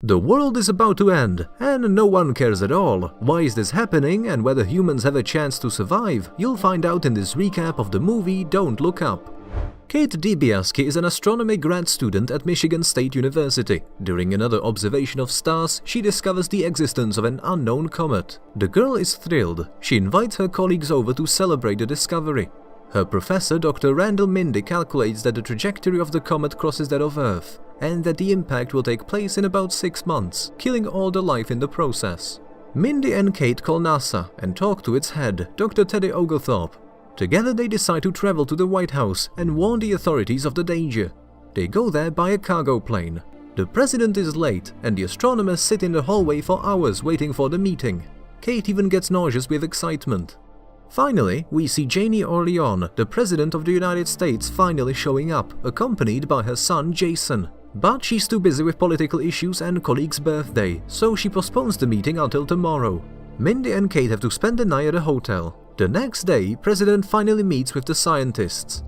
The world is about to end, and no one cares at all. Why is this happening and whether humans have a chance to survive? You'll find out in this recap of the movie Don't Look Up. Kate DiBiase is an astronomy grad student at Michigan State University. During another observation of stars, she discovers the existence of an unknown comet. The girl is thrilled. She invites her colleagues over to celebrate the discovery. Her professor, Dr. Randall Mindy, calculates that the trajectory of the comet crosses that of Earth, and that the impact will take place in about 6 months, killing all the life in the process. Mindy and Kate call NASA and talk to its head, Dr. Teddy Oglethorpe. Together they decide to travel to the White House and warn the authorities of the danger. They go there by a cargo plane. The president is late, and the astronomers sit in the hallway for hours waiting for the meeting. Kate even gets nauseous with excitement. Finally, we see Janie Orlean, the President of the United States, finally showing up, accompanied by her son Jason. But she's too busy with political issues and colleague's birthday, so she postpones the meeting until tomorrow. Mindy and Kate have to spend the night at a hotel. The next day, President finally meets with the scientists,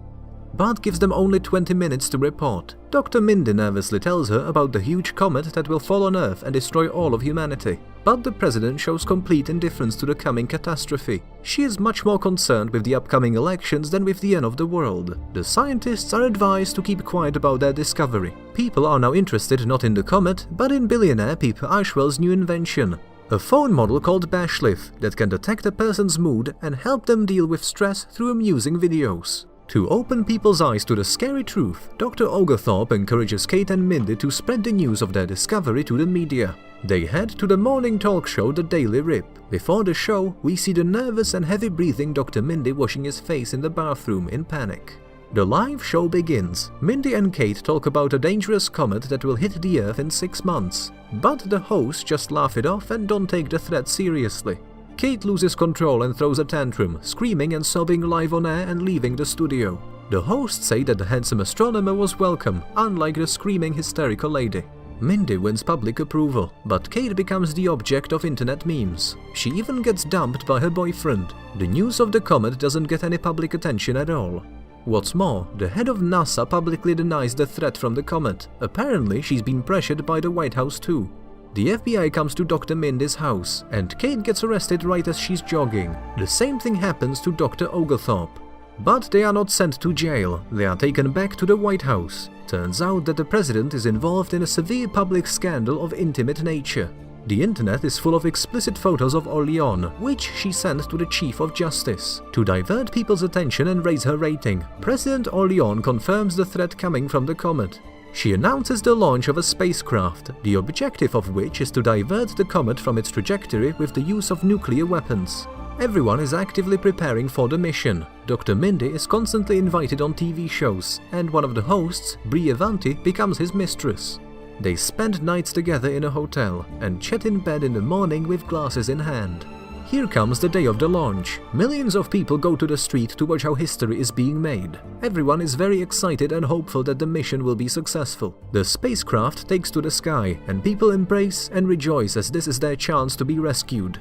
but gives them only 20 minutes to report. Dr. Mindy nervously tells her about the huge comet that will fall on Earth and destroy all of humanity. But the president shows complete indifference to the coming catastrophe. She is much more concerned with the upcoming elections than with the end of the world. The scientists are advised to keep quiet about their discovery. People are now interested not in the comet, but in billionaire Pip Ashwell's new invention, a phone model called Bashliff that can detect a person's mood and help them deal with stress through amusing videos. To open people's eyes to the scary truth, Dr. Oglethorpe encourages Kate and Mindy to spread the news of their discovery to the media. They head to the morning talk show The Daily Rip. Before the show, we see the nervous and heavy-breathing Dr. Mindy washing his face in the bathroom in panic. The live show begins. Mindy and Kate talk about a dangerous comet that will hit the Earth in 6 months. But the hosts just laugh it off and don't take the threat seriously. Kate loses control and throws a tantrum, screaming and sobbing live on air and leaving the studio. The hosts say that the handsome astronomer was welcome, unlike the screaming hysterical lady. Mindy wins public approval, but Kate becomes the object of internet memes. She even gets dumped by her boyfriend. The news of the comet doesn't get any public attention at all. What's more, the head of NASA publicly denies the threat from the comet. Apparently, she's been pressured by the White House too. The FBI comes to Dr. Mindy's house, and Kate gets arrested right as she's jogging. The same thing happens to Dr. Oglethorpe. But they are not sent to jail, they are taken back to the White House. Turns out that the president is involved in a severe public scandal of intimate nature. The internet is full of explicit photos of Orlean, which she sent to the Chief of Justice. To divert people's attention and raise her rating, President Orlean confirms the threat coming from the comet. She announces the launch of a spacecraft, the objective of which is to divert the comet from its trajectory with the use of nuclear weapons. Everyone is actively preparing for the mission. Dr. Mindy is constantly invited on TV shows, and one of the hosts, Brie Avanti, becomes his mistress. They spend nights together in a hotel and chat in bed in the morning with glasses in hand. Here comes the day of the launch. Millions of people go to the street to watch how history is being made. Everyone is very excited and hopeful that the mission will be successful. The spacecraft takes to the sky, and people embrace and rejoice as this is their chance to be rescued.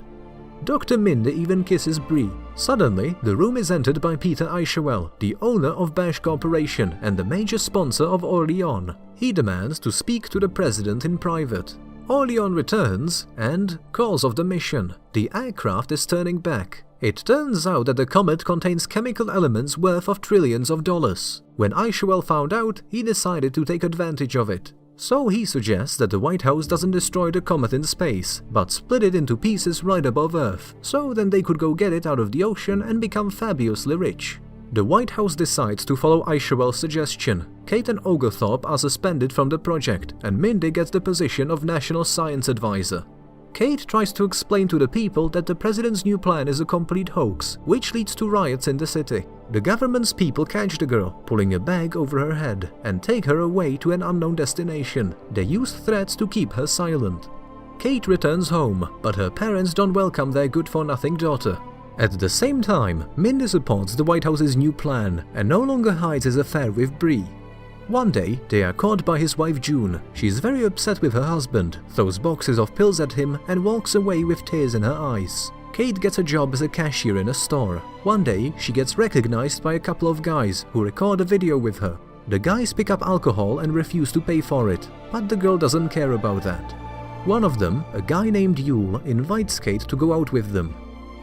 Dr. Mindy even kisses Brie. Suddenly, the room is entered by Peter Eichewell, the owner of Bash Corporation and the major sponsor of Orlean. He demands to speak to the president in private. Orlean returns and calls off the mission. The aircraft is turning back. It turns out that the comet contains chemical elements worth of trillions of dollars. When Eichewell found out, he decided to take advantage of it. So he suggests that the White House doesn't destroy the comet in space, but split it into pieces right above Earth, so then they could go get it out of the ocean and become fabulously rich. The White House decides to follow Eichewell's suggestion. Kate and Oglethorpe are suspended from the project, and Mindy gets the position of National Science Advisor. Kate tries to explain to the people that the president's new plan is a complete hoax, which leads to riots in the city. The government's people catch the girl, pulling a bag over her head, and take her away to an unknown destination. They use threats to keep her silent. Kate returns home, but her parents don't welcome their good-for-nothing daughter. At the same time, Mindy supports the White House's new plan and no longer hides his affair with Brie. One day, they are caught by his wife June. She's very upset with her husband, throws boxes of pills at him, and walks away with tears in her eyes. Kate gets a job as a cashier in a store. One day, she gets recognized by a couple of guys who record a video with her. The guys pick up alcohol and refuse to pay for it, but the girl doesn't care about that. One of them, a guy named Yule, invites Kate to go out with them.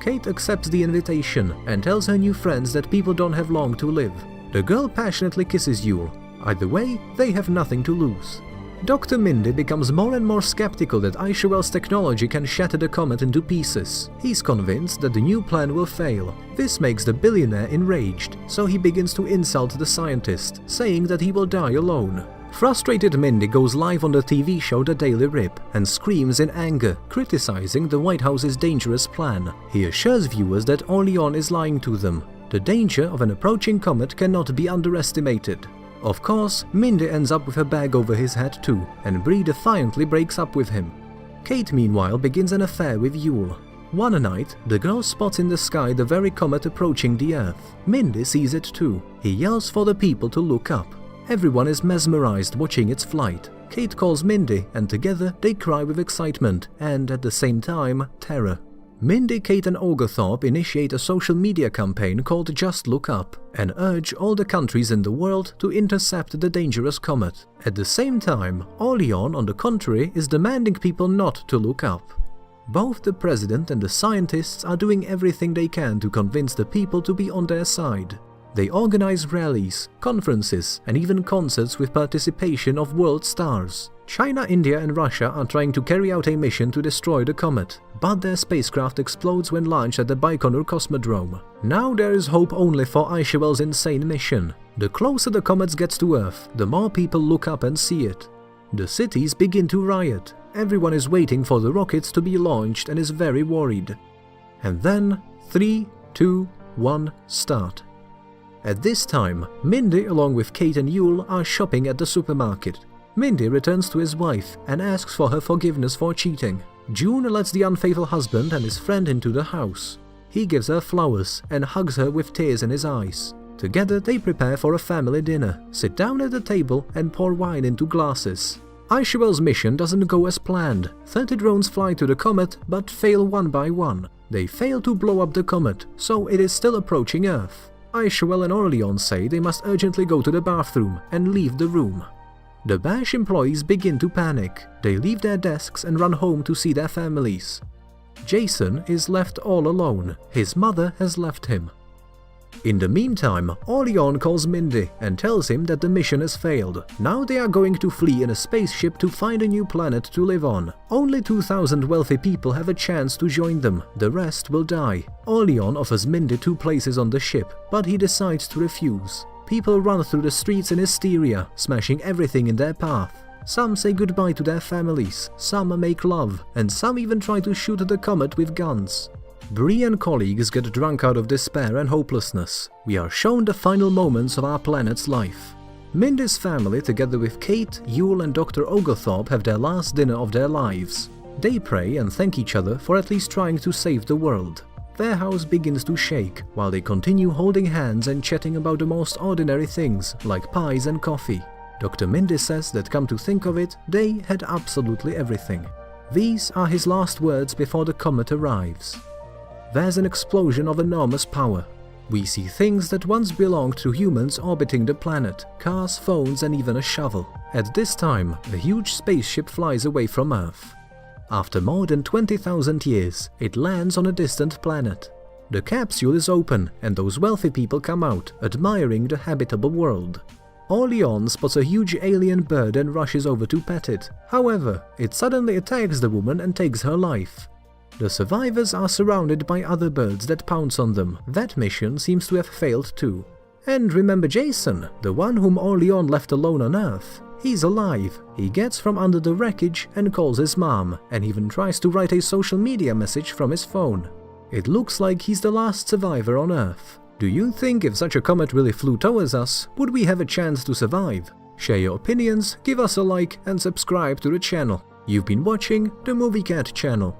Kate accepts the invitation and tells her new friends that people don't have long to live. The girl passionately kisses Yule. Either way, they have nothing to lose. Dr. Mindy becomes more and more skeptical that Aishawel's technology can shatter the comet into pieces. He's convinced that the new plan will fail. This makes the billionaire enraged, so he begins to insult the scientist, saying that he will die alone. Frustrated Mindy goes live on the TV show The Daily Rip and screams in anger, criticizing the White House's dangerous plan. He assures viewers that Orlean is lying to them. The danger of an approaching comet cannot be underestimated. Of course, Mindy ends up with her bag over his head too, and Bree defiantly breaks up with him. Kate meanwhile begins an affair with Yule. One night, the girl spots in the sky the very comet approaching the Earth. Mindy sees it too. He yells for the people to look up. Everyone is mesmerized watching its flight. Kate calls Mindy, and together they cry with excitement and, at the same time, terror. Mindy, Kate and Oglethorpe initiate a social media campaign called Just Look Up and urge all the countries in the world to intercept the dangerous comet. At the same time, Orlean, on the contrary, is demanding people not to look up. Both the president and the scientists are doing everything they can to convince the people to be on their side. They organize rallies, conferences, and even concerts with participation of world stars. China, India and Russia are trying to carry out a mission to destroy the comet, but their spacecraft explodes when launched at the Baikonur Cosmodrome. Now there is hope only for Aishawel's insane mission. The closer the comet gets to Earth, the more people look up and see it. The cities begin to riot. Everyone is waiting for the rockets to be launched and is very worried. And then, 3, 2, 1, start. At this time, Mindy along with Kate and Yule are shopping at the supermarket. Mindy returns to his wife and asks for her forgiveness for cheating. June lets the unfaithful husband and his friend into the house. He gives her flowers and hugs her with tears in his eyes. Together they prepare for a family dinner, sit down at the table and pour wine into glasses. Aishawel's mission doesn't go as planned. 30 drones fly to the comet but fail one by one. They fail to blow up the comet, so it is still approaching Earth. Aishawel and Orlean say they must urgently go to the bathroom and leave the room. The Bash employees begin to panic. They leave their desks and run home to see their families. Jason is left all alone. His mother has left him. In the meantime, Orlean calls Mindy and tells him that the mission has failed. Now they are going to flee in a spaceship to find a new planet to live on. Only 2,000 wealthy people have a chance to join them, the rest will die. Orlean offers Mindy 2 places on the ship, but he decides to refuse. People run through the streets in hysteria, smashing everything in their path. Some say goodbye to their families, some make love, and some even try to shoot the comet with guns. Bree and colleagues get drunk out of despair and hopelessness. We are shown the final moments of our planet's life. Mindy's family, together with Kate, Yule and Dr. Oglethorpe, have their last dinner of their lives. They pray and thank each other for at least trying to save the world. Their house begins to shake, while they continue holding hands and chatting about the most ordinary things, like pies and coffee. Dr. Mindy says that, come to think of it, they had absolutely everything. These are his last words before the comet arrives. There's an explosion of enormous power. We see things that once belonged to humans orbiting the planet, cars, phones and even a shovel. At this time, a huge spaceship flies away from Earth. After more than 20,000 years, it lands on a distant planet. The capsule is open and those wealthy people come out, admiring the habitable world. Orlean spots a huge alien bird and rushes over to pet it. However, it suddenly attacks the woman and takes her life. The survivors are surrounded by other birds that pounce on them. That mission seems to have failed too. And remember Jason, the one whom Orlean left alone on Earth? He's alive. He gets from under the wreckage and calls his mom, and even tries to write a social media message from his phone. It looks like he's the last survivor on Earth. Do you think if such a comet really flew towards us, would we have a chance to survive? Share your opinions, give us a like and subscribe to the channel. You've been watching the Movie Cat channel.